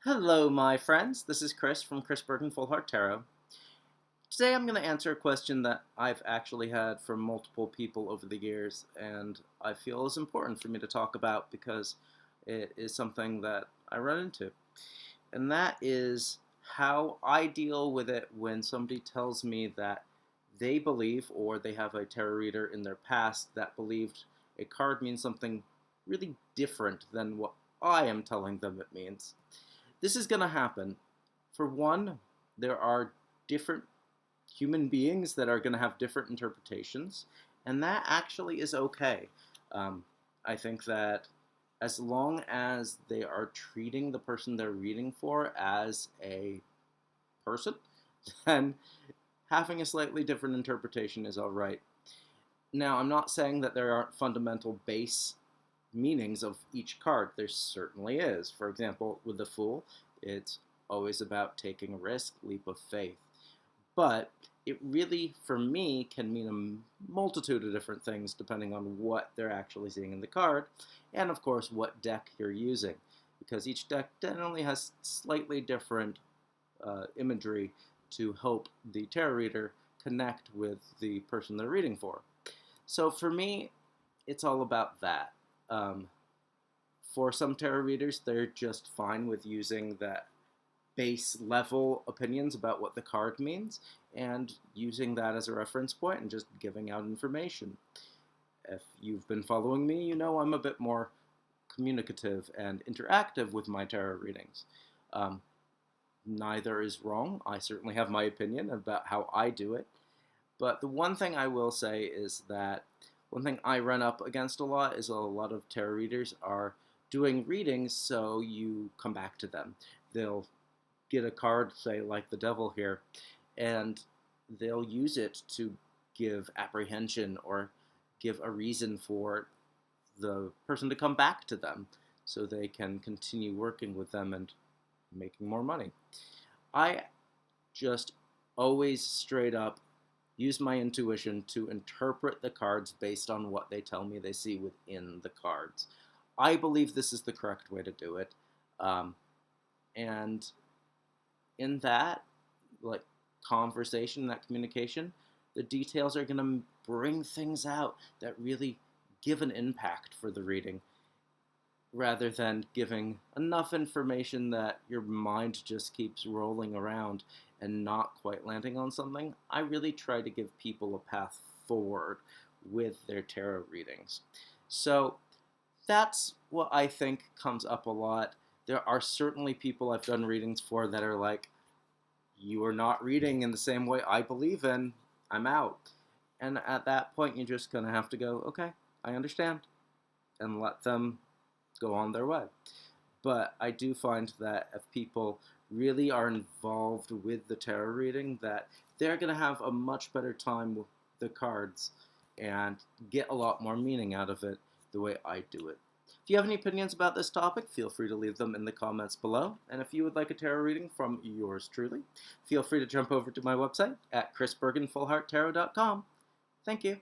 Hello, my friends. This is Chris from Chris Bergen Full Heart Tarot. Today I'm going to answer a question that I've actually had from multiple people over the years, and I feel is important for me to talk about because it is something that I run into. And that is how I deal with it when somebody tells me that they believe, or they have a tarot reader in their past that believed a card means something really different than what I am telling them it means. This is going to happen. For one, there are different human beings that are going to have different interpretations, and that actually is okay. Um, I think that as long as they are treating the person they're reading for as a person, then having a slightly different interpretation is all right. Now, I'm not saying that there aren't fundamental base meanings of each card. There certainly is. For example, with the Fool, it's always about taking a risk, leap of faith. But it really, for me, can mean a multitude of different things depending on what they're actually seeing in the card, and of course, what deck you're using. Because each deck generally has slightly different imagery to help the tarot reader connect with the person they're reading for. So for me, it's all about that. Um, for some tarot readers, they're just fine with using that base level opinions about what the card means and using that as a reference point and just giving out information. If you've been following me, you know I'm a bit more communicative and interactive with my tarot readings. Um, Neither is wrong. I certainly have my opinion about how I do it. But the one thing I will say is that one thing I run up against a lot is a lot of tarot readers are doing readings so you come back to them. They'll get a card, say, like the Devil here, and they'll use it to give apprehension or give a reason for the person to come back to them so they can continue working with them and making more money. I just always straight up use my intuition to interpret the cards based on what they tell me they see within the cards. I believe this is the correct way to do it. And in that, like, conversation, that communication, the details are going to bring things out that really give an impact for the reading rather than giving enough information that your mind just keeps rolling around and not quite landing on something. I really try to give people a path forward with their tarot readings. So that's what I think comes up a lot. There are certainly people I've done readings for that are like, you are not reading in the same way I believe in, I'm out. And at that point, you're just going to have to go, okay, I understand, and let them go on their way. But I do find that if people really are involved with the tarot reading, that they're going to have a much better time with the cards and get a lot more meaning out of it the way I do it. If you have any opinions about this topic, feel free to leave them in the comments below. And if you would like a tarot reading from yours truly, feel free to jump over to my website at chrisbergenfullhearttarot.com. Thank you.